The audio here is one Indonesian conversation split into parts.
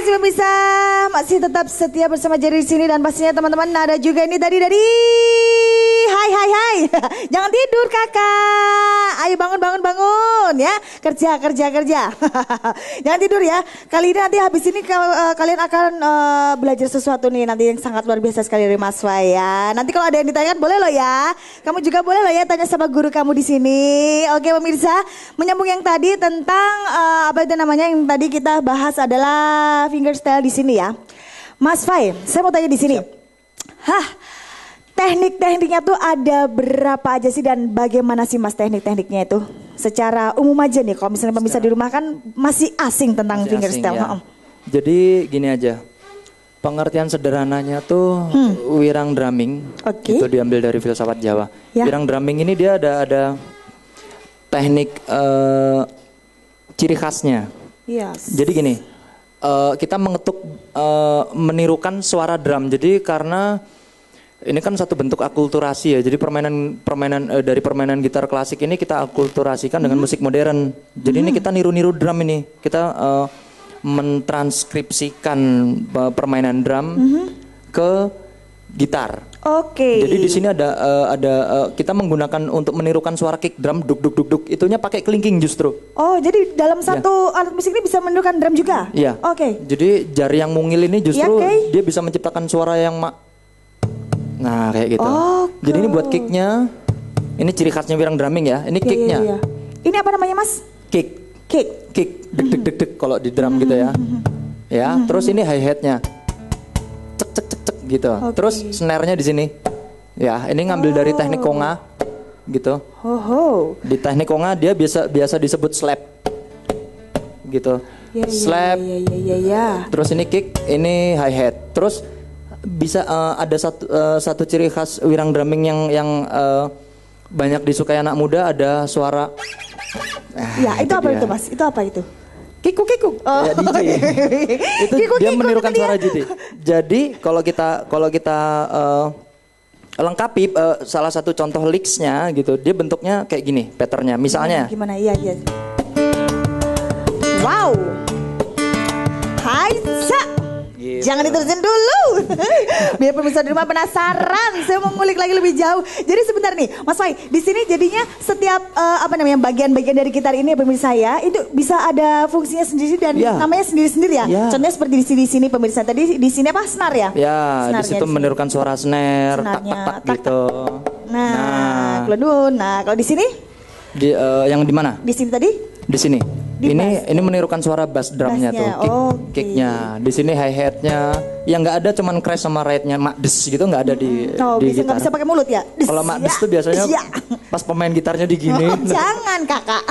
kasih pemirsa, masih tetap setia bersama Jerry di sini dan pastinya teman-teman ada juga ini tadi dari Hai. Jangan tidur kakak. Ayo bangun ya. Kerja. Jangan tidur ya. Kali ini nanti habis ini kalian akan belajar sesuatu nih nanti yang sangat luar biasa sekali dari Mas Fai ya. Nanti kalau ada yang ditanyakan boleh loh ya. Kamu juga boleh loh ya tanya sama guru kamu di sini. Oke pemirsa, menyambung yang tadi tentang apa itu namanya yang tadi kita bahas adalah fingerstyle di sini ya. Mas Fai, saya mau tanya di sini. Teknik-tekniknya tuh ada berapa aja sih dan bagaimana sih Mas teknik-tekniknya itu? Secara umum aja nih, kalau misalnya pemirsa di rumah kan masih asing tentang fingerstyle. Ya. Jadi gini aja, pengertian sederhananya tuh wirang drumming, itu diambil dari filsafat Jawa. Ya. Wirang drumming ini dia ada teknik ciri khasnya. Yes. Jadi gini, kita mengetuk, menirukan suara drum. Jadi karena ini kan satu bentuk akulturasi ya. Jadi dari permainan gitar klasik ini kita akulturasikan dengan musik modern. Jadi ini kita niru-niru drum ini. Kita mentranskripsikan permainan drum ke gitar. Oke. Jadi di sini ada kita menggunakan untuk menirukan suara kick drum duk duk. Itunya pakai kelingking justru. Oh, jadi dalam satu alat musik ini bisa menirukan drum juga? Iya. Oke. Jadi jari yang mungil ini justru dia bisa menciptakan suara yang nah kayak gitu. Jadi ini buat kicknya. Ini ciri khasnya wirang drumming ya. Ini kicknya. Iya. Ini apa namanya Mas? Kick. Dek kalau di drum gitu ya. Ya. Terus ini hi hatnya. Cek gitu. Terus snare-nya di sini. Ya. Ini ngambil dari teknik konga gitu. Di teknik konga dia biasa disebut slap. Gitu. Slap. Terus ini kick. Ini hi hat. Terus bisa ada satu ciri khas wirang drumming yang banyak disukai anak muda, ada suara. Ya itu apa itu Mas? Itu apa itu? Kiku. Ya, DJ. Itu dia menirukan suara DJ. Jadi kalau kita lengkapi salah satu contoh licks-nya gitu, dia bentuknya kayak gini, patternnya. Misalnya. Gimana? Iya. Wow. Hai, gitu. Jangan diterusin dulu. Biar pemirsa di rumah penasaran. Saya mau ngulik lagi lebih jauh. Jadi sebentar nih, Mas Fai, di sini jadinya setiap bagian-bagian dari gitar ini ya pemirsa ya, itu bisa ada fungsinya sendiri dan namanya sendiri-sendiri ya. Contohnya seperti di sini pemirsa tadi di sini apa snare ya? Ya, di situ menirukan suara snare, tak gitu. Nah, kalau di sini? Yang di mana? Di sini tadi? Di sini. Ini menirukan suara bass drumnya tuh, kicknya. Di sini hi hatnya, yang nggak ada cuman crash sama ride-nya makdes gitu nggak ada di gitar. Nggak bisa pakai mulut ya? Kalau makdes tuh biasanya pas pemain gitarnya digini. Jangan kakak.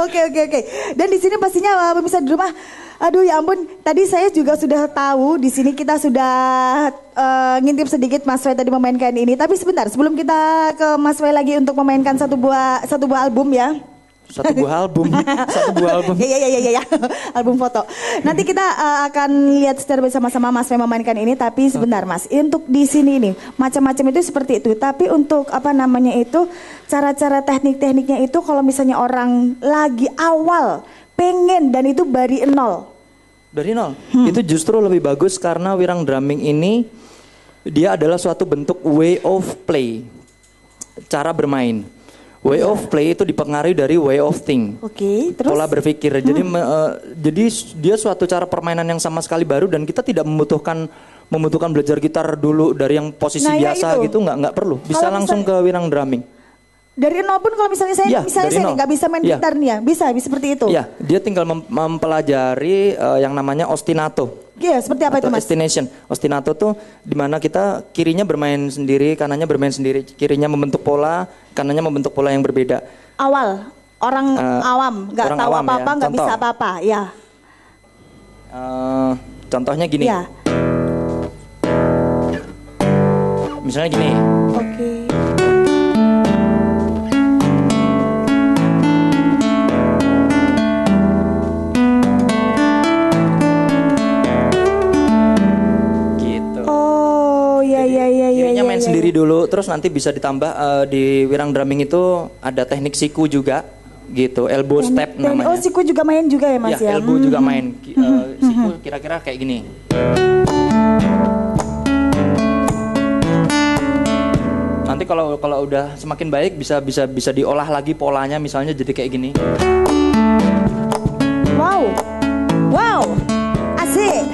Oke. Dan di sini pastinya pemirsa di rumah, aduh ya ampun, tadi saya juga sudah tahu di sini kita sudah ngintip sedikit Mas Fai tadi memainkan ini. Tapi sebentar sebelum kita ke Mas Fai lagi untuk memainkan satu buah album ya. Satu buah album. Ya. Album foto. Nanti kita akan lihat secara bersama-sama Mas Fai memainkan ini. Tapi sebentar Mas, untuk di sini ini macam-macam itu seperti itu. Tapi untuk cara-cara teknik-tekniknya itu kalau misalnya orang lagi awal pengen dan itu dari nol. Itu justru lebih bagus karena wirang drumming ini dia adalah suatu bentuk way of play, cara bermain. Way of play itu dipengaruhi dari way of think. Terus? Pola berpikir. Jadi dia suatu cara permainan yang sama sekali baru dan kita tidak membutuhkan belajar gitar dulu dari yang posisi biasa gitu, nggak perlu. Bisa langsung ke wirang drumming. Dari nol pun kalau misalnya saya nggak bisa main gitar nih ya, bisa seperti itu. Iya, dia tinggal mempelajari yang namanya ostinato. Iya, seperti apa itu Mas? Ostination. Ostinato tuh dimana kita kirinya bermain sendiri, kanannya bermain sendiri. Kirinya membentuk pola, kanannya membentuk pola yang berbeda. Orang awam, nggak tahu apa-apa, nggak bisa apa-apa, ya. Contohnya gini. Ya. Misalnya gini. Main sendiri dulu, terus nanti bisa ditambah di wirang drumming itu ada teknik siku juga. gitu, elbow step namanya. Oh, siku juga main juga ya Mas ya? Elbow juga main. Siku kira-kira kayak gini. Nanti kalau udah semakin baik bisa diolah lagi polanya, misalnya jadi kayak gini. Wow, asik.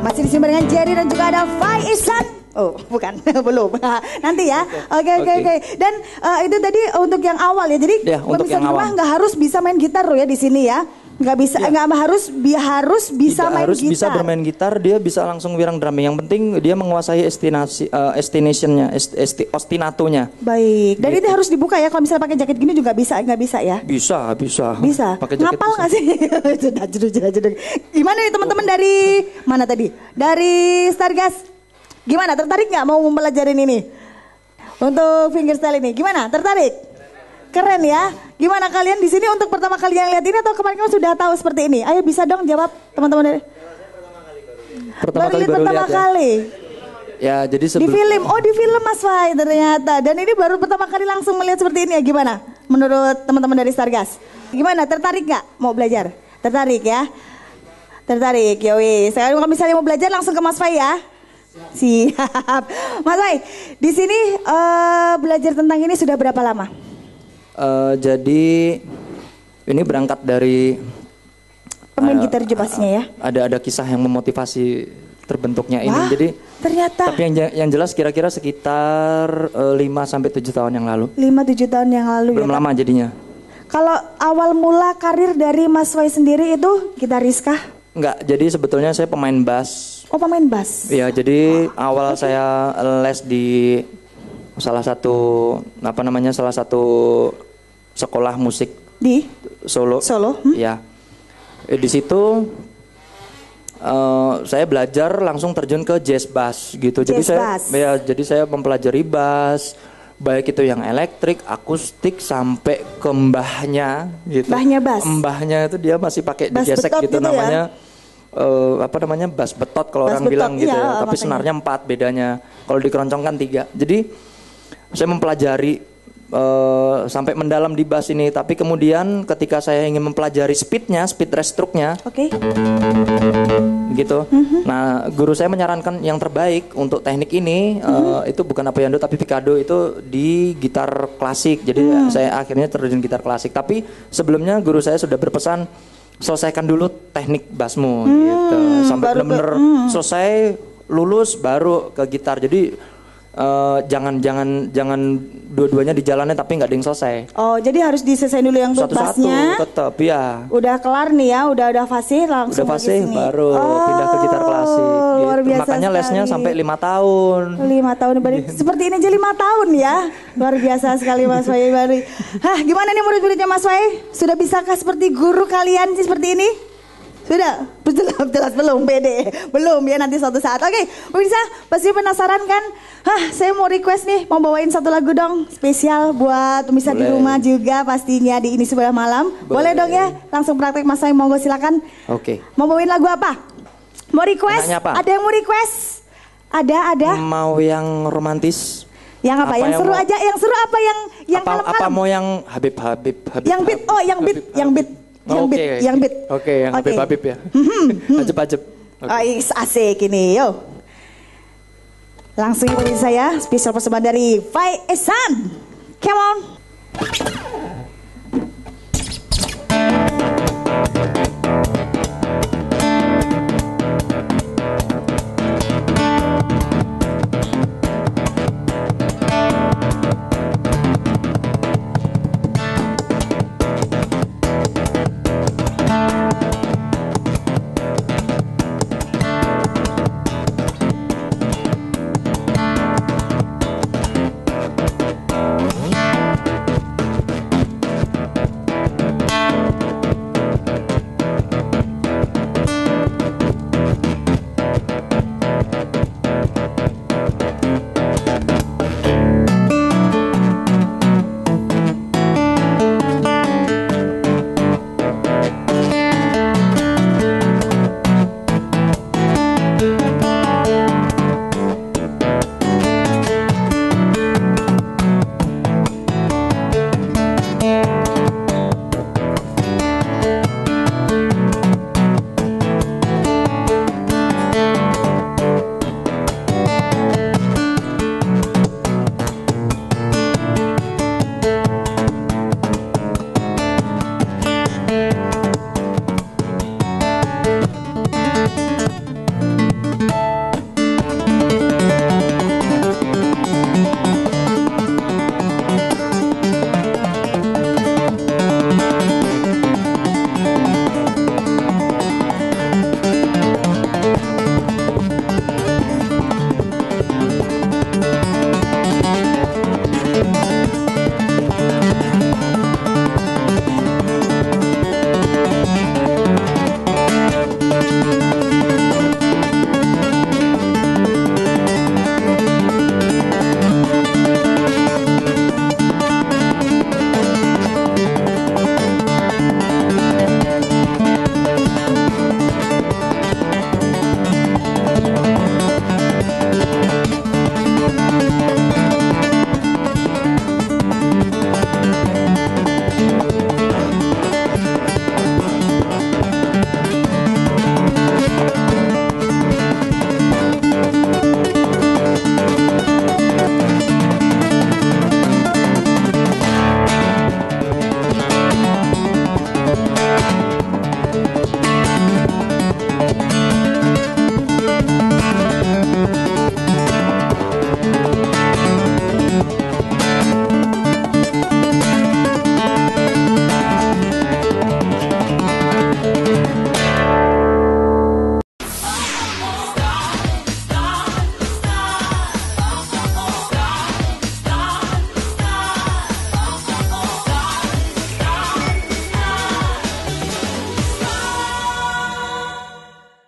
Masih di sini dengan Jerry dan juga ada Faisan. Oh, bukan, belum. Nanti ya. Oke. Dan itu tadi untuk yang awal ya. Jadi pemirsa di rumah nggak harus bisa main gitar loh ya di sini ya. Nggak harus bisa main gitar. Bisa bermain gitar, dia bisa langsung wirang drumming. Yang penting dia menguasai ostinatonya. Baik. Dan gitu. Itu harus dibuka ya. Kalau misalnya pakai jaket gini juga bisa, nggak bisa ya? Bisa. Pakai jaket ngapal nggak sih? Jeduk. Gimana nih teman-teman dari mana tadi? Dari Stargas. Gimana? Tertarik nggak mau mempelajari ini? Untuk fingerstyle ini, gimana? Tertarik? Keren ya. Gimana kalian di sini untuk pertama kali yang lihat ini atau kemarin sudah tahu seperti ini? Ayo bisa dong jawab teman-teman dari. Pertama kali. Ya, jadi di film. Oh, di film Mas Fai ternyata. Dan ini baru pertama kali langsung melihat seperti ini ya. Gimana? Menurut teman-teman dari Stargas. Gimana? Tertarik nggak mau belajar? Tertarik ya? Tertarik. Yowis. Sekarang kalau misalnya mau belajar langsung ke Mas Fai ya. Siap. Mas Fai, di sini belajar tentang ini sudah berapa lama? Jadi ini berangkat dari pemain gitar juga pastinya ya. Ada kisah yang memotivasi terbentuknya ini. Jadi ternyata. Tapi yang jelas kira-kira sekitar 5 sampai 7 tahun yang lalu. 5-7 tahun yang lalu. Belum lama jadinya. Kalau awal mula karir dari Mas Fai sendiri itu gitaris kah? Enggak, jadi sebetulnya saya pemain bass. Oh, pemain bass. Iya, jadi awal saya les di salah satu sekolah musik di Solo. Ya, di situ saya belajar langsung terjun ke jazz bass gitu. Jadi saya mempelajari bass, baik itu yang elektrik, akustik sampai ke mbahnya gitu. Mbahnya itu dia masih pakai digesek gitu namanya. Bass betot kalau orang bilang gitu ya. Tapi senarnya 4 bedanya. Kalau di keroncong kan 3. Jadi saya mempelajari sampai mendalam di bass ini, tapi kemudian ketika saya ingin mempelajari speed rest stroke-nya, gitu. Nah, guru saya menyarankan yang terbaik untuk teknik ini itu bukan Apoyando tapi Picado, itu di gitar klasik. Jadi saya akhirnya terjun gitar klasik. Tapi sebelumnya guru saya sudah berpesan, selesaikan dulu teknik bassmu gitu. Sampai benar-benar selesai, lulus baru ke gitar. Jadi jangan dua-duanya dijalannya tapi nggak ada yang selesai. Oh, jadi harus diselesaikan dulu yang bassnya. Satu-satu tetap ya. Udah kelar nih ya, udah fasih langsung. Udah fasih baru pindah ke gitar klasik. Gitu. Luar biasa. Makanya lesnya sampai 5 tahun. 5 tahun berarti seperti ini aja 5 tahun ya. Luar biasa sekali Mas Fai. Gimana nih murid-muridnya Mas Fai? Sudah bisakah seperti guru kalian sih seperti ini? Sudah? Jelas belum pede. Belum ya, nanti suatu saat. Oke, pemirsa pasti penasaran kan? Saya mau request nih, mau bawain satu lagu dong spesial buat pemirsa di rumah juga pastinya di Ini Sebelah Malam. Boleh dong ya? Langsung praktek Mas Fai, monggo silakan. Oke. Mau bawain lagu apa? Mau request? Ada yang mau request? Ada? Mau yang romantis? Yang apa? Yang seru aja. Yang seru apa? Yang kalem-kalem? Apa mau yang Habib? Yang beat. Oh, yang beat. Yang beat. Oke, yang Habib ya. Ajep-ajep. Asik ini, yo. Langsung ikutin saya, spesial persembahan dari Faisan. Come on.